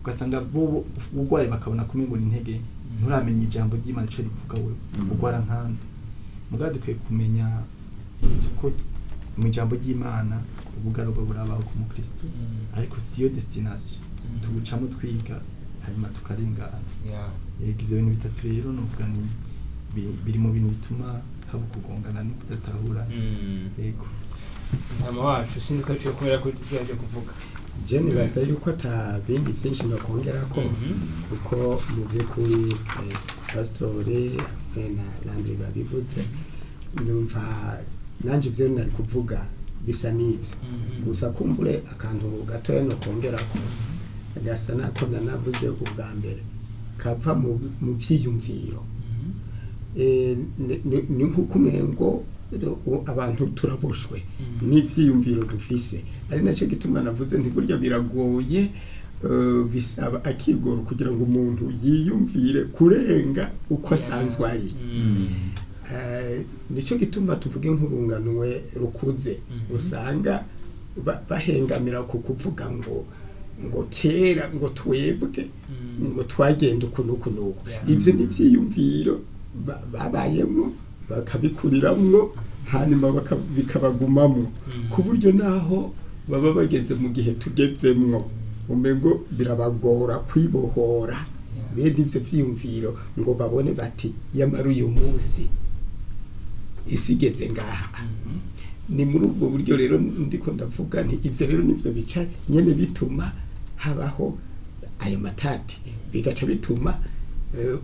ugasanga bo ugwaye bakabona kumengura intege nturamenye ijambo ry'Imana ico rivuga wewe ugwara nkande mugadukwiye kumenya ko mu ijambo ry'Imana ubugaragwa burabaho ku mukristo ariko siyo destination tugucamo twiga hanyuma tukarengana ibyo bintu bitatu rero novuga ni biri mu bintu bituma haba kugongana no kudatahura yego ntama wacu sindi ko cyo kubera ko tujyaje kuvuga je nibaza yuko ata bindi byinshi nakongera ko kuko mu by'ukuri pastore na Landry babivuze numva nanje ivyo nari kuvuga bisa n'ivyo gusa kumbure akantu gatoya no kongera ko gasa nako nanavuze ubwa mbere kava mu vyiyumviro ni nkukumengo abantu turaboshwe n'ivyiyumviro dufise ari naco gituma navuze nti burya biragoye bisaba akigoro kugira ngo umuntu yiyumvire kurenga uko asanzwe ari nico gituma tuvuge nk'urunganwe rukuze usanga bahengamira ku kuvuga ngo kera ngo twebwe ngo twagenda ukuntu ibyo ni ibyiyumviro babayemo bakabikuriramwo hanyuma bikabagumamwo ku buryo naho baba bageze mu gihe tugezemwo umengo birabagora kwibohora bene ibyo byiyumviro ngo babone bati yamara uyu munsi isigeze ngaha ni muri ubwo buryo rero ndiko ndavuga nti ivyo rero nivyo bica nyene bituma habaho ayo matati bigaca bituma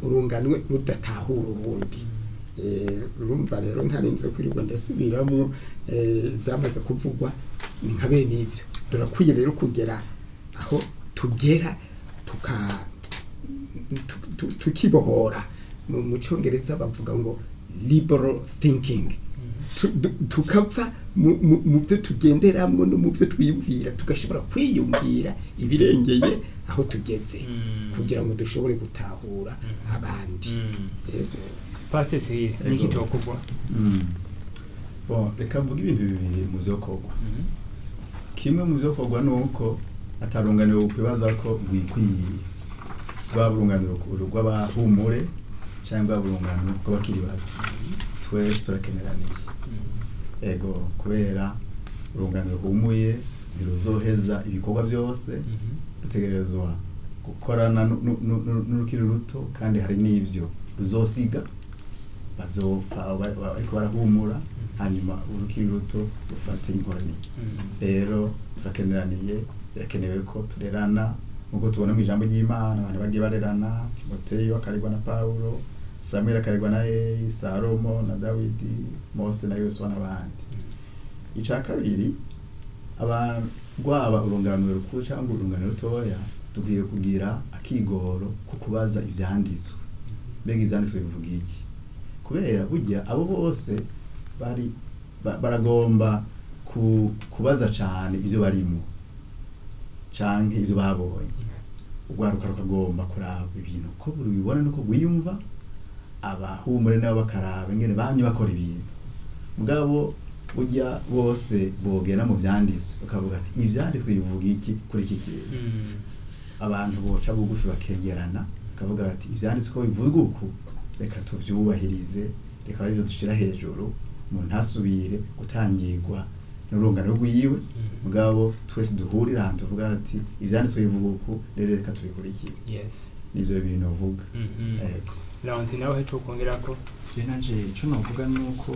urunganwe rudatahura ubundi urumva rero ntarinze kwirirwa ndasubiramo byamaze kuvugwa ni nka bene ivyo turakwiye rero kugera aho tugera tukibohora mu cyongereza bavuga ngo liberal thinking tukava mu byo tugenderamo no mu byo twiyumvira tugashobora kwiyumvira ibirengeye aho tugeze kugira ngo dushobore gutahura abandi Pastor Cyrille niki tokugwa reka mvuga ibintu bibiri mu byo kogwa kimwe mu byo kogwa nuko atarunganiro kwibaza ko gwikwiye rw'aburunganiro rw'abahumure cyangwa burunganiro rw'abakiri bato twese turakeneraniye ego kubera urunganiro humuye biruzoheza ibikorwa byose rutegerezwa gukorana n'urukiri ruto kandi hari n'ivyo ruzosiga bazopfa ariko barahumura hanyuma urukiri ruto rufate inkoni rero turakeneraniye birakenewe ko turerana nkuko tubona mu ijambo ry'Imana abantu bagiye barerana Timotheo akaregwa na Paulo Samuel akaregwa na Salomo na Dawidi Mose na Yosuwa n'abandi ica kabiri rwaba urunganiro rukuru cyangwa urunganiro rutoya tugiye kugira akigoro ku kubaza ivyanditswe mbega ivyanditswe bivuga iki kubera burya abo bose baragomba kubaza cyane ivyo barimo canke ivyo babonye urwaruka rukagomba kuraba ibintu ko bibona nuko gwiyumva abahumure nabo bakaraba ingene bamye bakora ibintu mugabo burya bose bogera mu vyanditswe bakavuga ati ivyanditswe bivuga iki kuri iki kintu abantu boca bugufi bakegerana bakavuga ati ivyanditswe ko bivuga uku reka tuvyubahirize reka arivyo dushira hejuru umuntu ntasubire gutangirwa n'urungano rwiwe mugabo twese duhurira ahantu tuvuga ati ivyanditswe bivuga uku rero reka tubikurikire nivyo bintu novuga Lanti nawe hecho kongera ko je nanje ico novuga nuko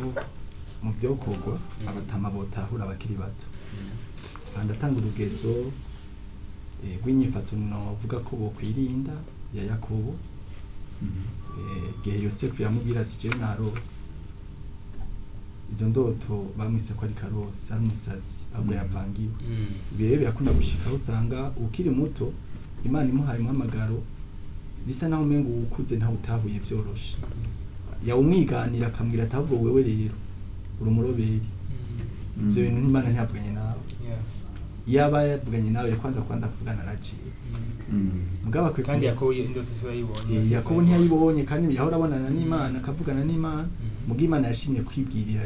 mu vyokorwa abatama botahura abakiri bato ndatanga urugezo rw'inyifato novuga ko bokwirinda ya Yakobo gihe Yosefu yamubwira ati je narose izo ndoto bamwise ko ari karose ari umusazi ahubwo yavangiwe ibyo birakunda gushika usanga ukiri muto Imana imuhaye umuhamagaro bisa naho umengo ukuze nta utahuye byoroshe yawumwiganira akamwira ati ahubwo wewe rero uri umuroberi ibyo bintu Imana ntiyavuganye nawe yaba yavuganye nawe kwanza kuvugana araciye mugaba kwe kandi Yakobo indoto siwe yibonye Yakobo ntiyayibonye kandi yahora abonana n'Imana akavugana n'Imana mugi Imana yashimye kwibwirira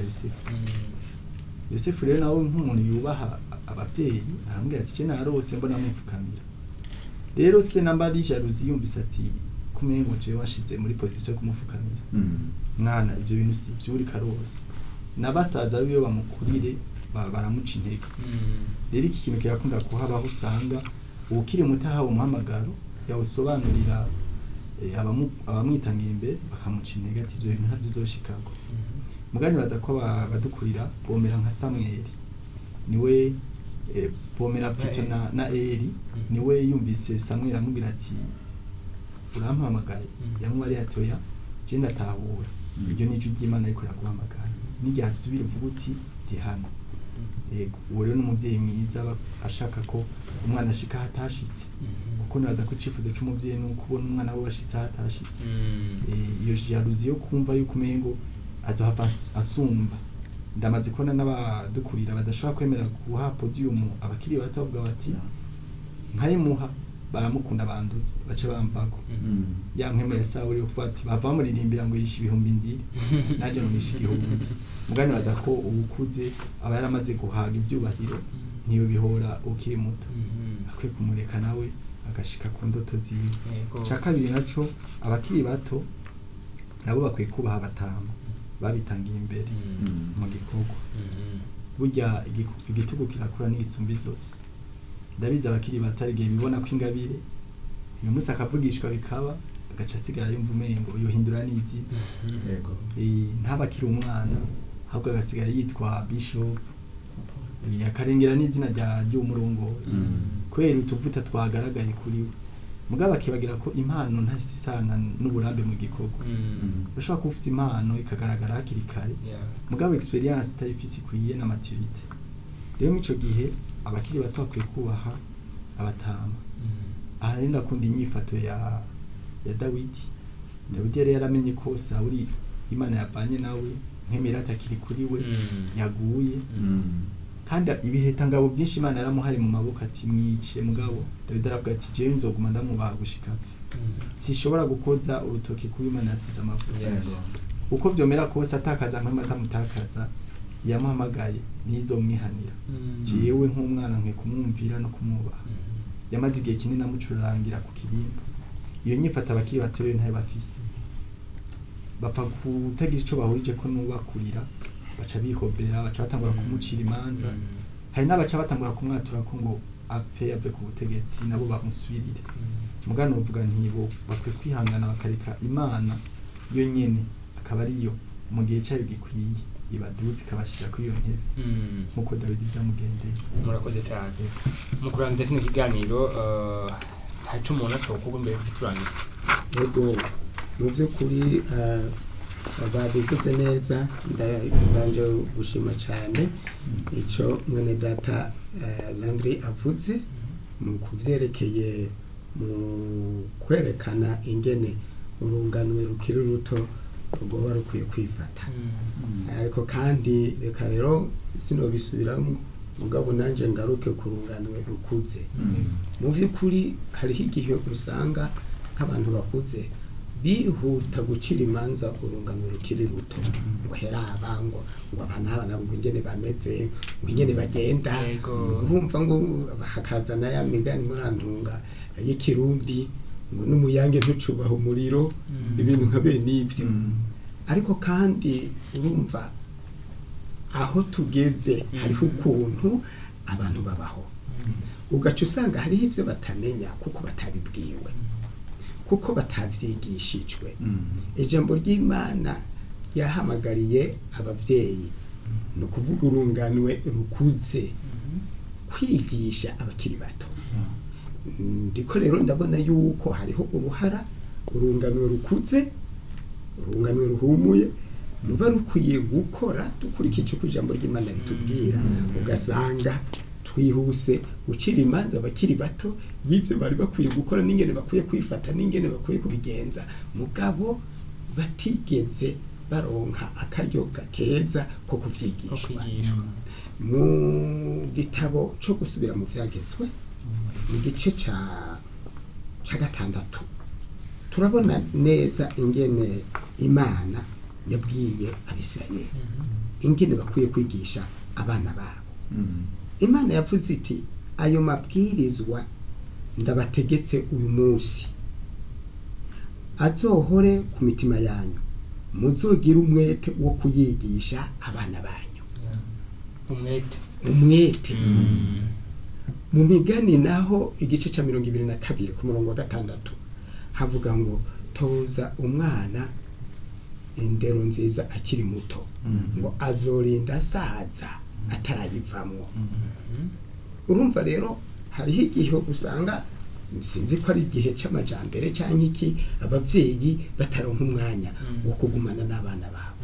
Yosefu rero nawe nk'umuntu yubaha abavyeyi arambwira ati je narose mbona mupfukamira rero se namba ari jalousie yumvise ati kumengo je washize muri position yo kumupfukamira mwana ivyo bintu si byuri karose nabasaza biyo bamukurire baramuca intege rero iki kintu kirakunda kuhabaho usanga ukiri mutaha umuhamagaro yawusobanurira abamwitangiye imbere bakamuca intege ati ivyo bintu ntavyo uzoshikako mugani baza ko badukurira bomera nka Samuel niwe bomera Pito na Eli niwe yumvise Samuel amubwira ati urampamagaye yamwari atoya je ndatahura iryo nico ry'Imana ariko yaguhamagara n'igihe asubira uvuga uti ndi hano yego uwo rero n'umuvyeyi mwiza ashaka ko umwana ashika hatashitse kuko naza ko icifuzo c'umuvyeyi nuko ubona umwana we washitse hatashitse iyo jalousie yo kumva yuko umengo azohava asumba ndamaze kubona n'abadukurira badashobora kwemera guha podium abakiri bato bavuga bati nkayimuha baramukunda banduze bace bambako yankeme ya Sawuli kuvuga ati bava bamuririmbira ngo yishi ibihumbi ndiri naje numishi igihumbi mugani baza ko ubukuze aba yaramaze guhaga ibyubahiro niyo bihora ukiri muto akwiye kumureka nawe agashika ku ndoto ziwe cakabiri naco abakiri bato nabo bakwiye kubaha abatama babitangiye imbere mu gikorwa burya igitugu kirakura n'isumbi zose ndabiza abakiri batari gihe bibona ko ingabire uyu munsi akavugishwa bikaba agaca asigara yumva umengo yohindura n'iki yego ntabakiri umwana ahubwo agasigara yitwa bishop yakarengera n'izina ry'umurongo kwera utuvuta twagaragaye kuri we mugabo akibagira ko impano ntasisana n'uburambe mu gikorwa ushobora kuba ufite impano ikagaragara hakiri kare mugabo experience utayifise ikwiye na maturité rero mico gihe abakiri bato bakwiye kubaha abatama aha rero ndakunda inyifato ya Dawidi yari yaramenye ko Sawuli Imana yavanye nawe nk'emirata akiri kuri we yaguye kandi ibiheta ngabo byinshi Imana yaramuhaye mu maboko ati mwice mugabo Dawidi aravuga ati jewe nzoguma ndamubaha gushika sishobora gukoza urutoki kuri Imana yasize amavuta uko byomera kose atakaza nk'ama atamutakaza yamuhamagaye nizo mwihanira jewe nk'umwana nke kumwumvira no kumwubaha yamaze igihe kinini amucurangira ku kirimba iyo nyifata abakiri bato rero ntayo bafise bapfa kutagira ico bahurije ko nubakurira baca bihobera baca batangura kumucira imanza hari n'abaca batangura kumwatura ko ngo apfe yave ku butegetsi nabo bamusubirire mugano uvuga ntibo bakwiye kwihangana bakareka Imana yo nyene akaba ariyo mu gihe cyayo gikwiye ibaduzi kabashira kuri iyo ntebe nkuko Dawidi byamugendeye murakoze cyane mu kurangiza kino kiganiro hacu umuntu ashobora imbere kuturangiza yego mu by'ukuri babivutse neza ndanje gushima cyane ico mwene data Landry avuze mu kuvyerekeye mu kwerekana ingene urunganwe rukiri ruto rwoba rukwiye kwifata ariko kandi reka rero sinobisubiramo mugabo nanje ngaruke kurunganwe rukuze mu by'ukuri hariho igihe usanga nk'abantu bakuze bihuta gucira imanza urunganwe rukiri ruto ngo hera abango ngo abana ngo ingene bameze ngo ingene bagenda urumva ngo hakazana ya migani murantunga y'ikirundi ngo n'umuyange ntucubaho umuriro ibintu nka bene ibyo ariko kandi urumva aho tugeze hariho ukuntu abantu babaho ugaca usanga hariho ibyo batamenya kuko batabibwiwe kuko batavyigishijwe ijambo ry'Imana ryahamagariye abavyeyi no kuvuga urunganwe rukuze kwigisha abakiri bato ndiko rero ndabona yuko hariho uruhara urunganwe rukuze urunganwe ruhumuye ruba rukwiye gukora dukurikije ku ijambo ry'Imana ritubwira ugasanga twihuse gucira imanza abakiri bato y'ibyo bari bakwiye gukora n'ingene bakwiye kwifata n'ingene bakwiye kubigenza mugabo batigeze baronka akaryo keza ko kuvyigishwa mu gitabo cyo gusubira mu vyagezwe mu gice ca gatandatu turabona neza ingene Imana yabwiye abisirayeli ingene bakwiye kwigisha abana babo Imana yavuze iti ayo mabwirizwa ndabategetse uyu munsi azohore ku mitima yanyu muzogira umwete wo kuyigisha abana banyu umwete mu migani naho igice ca 22 ku murongo wa 6 havuga ngo toza umwana indero nziza akiri muto ngo azorinda asaza atarayivamwo urumva rero hariho igihe usanga sinzi ko ari igihe c'amajambere canke iki abavyeyi bataronka umwanya wo kugumana n'abana babo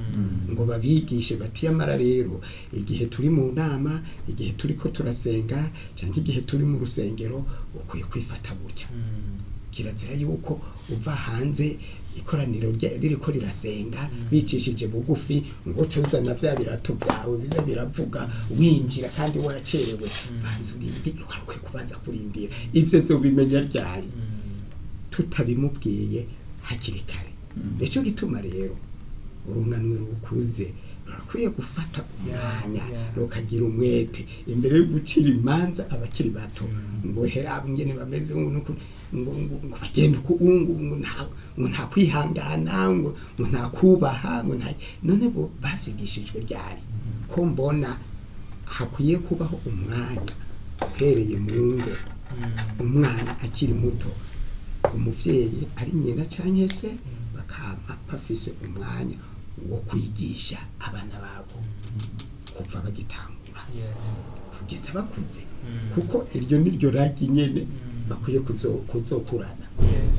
ngo babigishe batiyamara rero igihe turi mu nama igihe turi ko turasenga canke igihe turi mu rusengero ukwiye kwifata burya kirazira yuko uva hanze ikoraniro ririko rirasenga bicishije bugufi ngo cuzana vya birato byawe biza biravuga winjira kandi wacerewe banza urindira ukwiye kubanza kurindira ivyo zo bimenya ryari tutabimubwiye hakiri kare nico gituma rero urunganwe rukuze rakwiye gufata umwanya rukagira umwete imbere yo gucira imanza abakiri bato ngo hera ingene bameze ngo bagenda uko ngo nta kwihangana ngo nta kubaha ngo nta none bo bavyigishijwe ryari ko mbona hakwiye kubaho umwanya uhereye mu ngo umwana akiri muto umuvyeyi ari nyina canke se bakama bafise umwanya wo kwigisha abana babo kuva bagitangura kugeza bakuze kuko iryo niryo ragi nyene bakwiye kuzokurana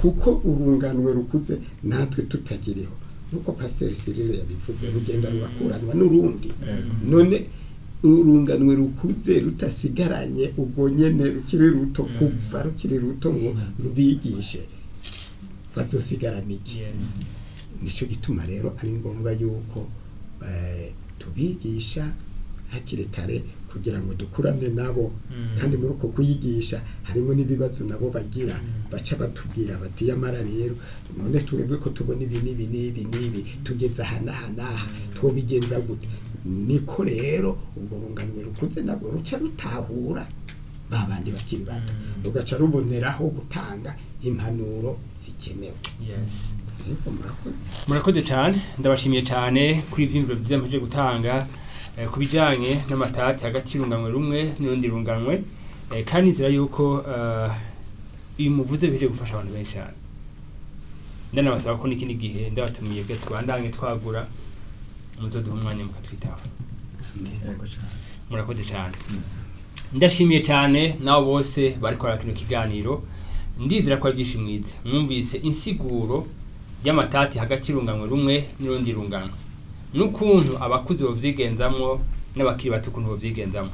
kuko urunganwe rukuze natwe tutagiriho nuko Pasteur Cyrille yabivuze rugenda rurakuranwa n'urundi none urunganwe rukuze rutasigaranye ubwo nyene rukiri ruto kuva rukiri ruto ngo rubigishe bazosigarana iki nico gituma rero ari ngombwa yuko tubigisha hakiri kare kugira ngo dukurane nabo kandi muri uko kuyigisha harimo n'ibibazo nabo bagira baca batubwira bati yamara rero none twebwe ko tubona ibi tugeze hanaha twobigenza gute niko rero ubwo runganwe rukuze nabo ruca rutahura babandi bakiri bato ugaca ruboneraho gutanga impanuro zikenewe murakoze cyane ndabashimiye cyane kuri ivyimviro byiza muje gutanga kubijanye n'amatati hagati y'urunganwe rumwe n'urundi runganwe kandi nzira yuko uyu muvuze bije gufasha abantu benshi cyane ndanabasaba ko n'ikindi gihe ndabatumiye bwe tubandanye twagura muzoduha umwanya mukatwitaho murakoze cyane ndashimiye cyane nabo bose bariko barakina kiganiro ndizira ko abyishimiye mwiza mwumvise insiguro y'amatati hagati y'urunganwe rumwe n'urundi runganwe n'ukuntu abakuze bovyigenzamwo n'abakiri bato ukuntu bovyigenzamwo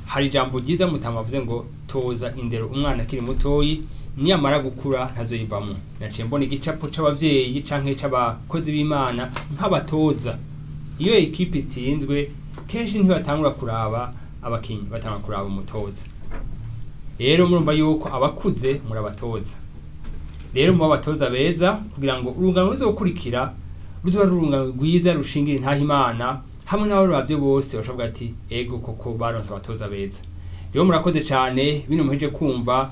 hari ijambo ryiza mutamavuze ngo toza indero umwana akiri mutoyi niyamara gukura ntazoyivamwo naciye mbona igicapo c'abavyeyi canke c'abakozi b'Imana nk'abatoza iyo ekipe itsinzwe kenshi ntibatangura kuraba abakinyi batanga kuraba umutoza. Rero murumva yuko abakuze murabatoza. Rero mu batoza beza kugira ngo urungano ruzokurikira ruzoba rurungano rwiza rushingira intaha Imana hamwe n'abaravyo bose bashoboka ati ego koko baronse abatoza beza. Rero murakoze cyane bino muheje kumva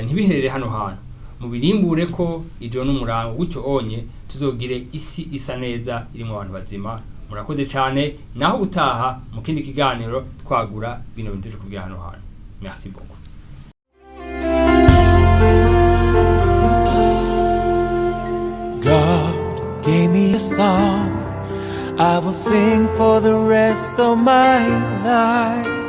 ntibiherere hano hantu mubirimbure ko ijo n'umurango gutyo onye tuzogire isi isa neza irimo abantu bazima. Murakoze cyane naho utaha mu kindi kiganiro twagura bino bintu kugira hano hantu. Merci beaucoup. God gave me a song I will sing for the rest of my life.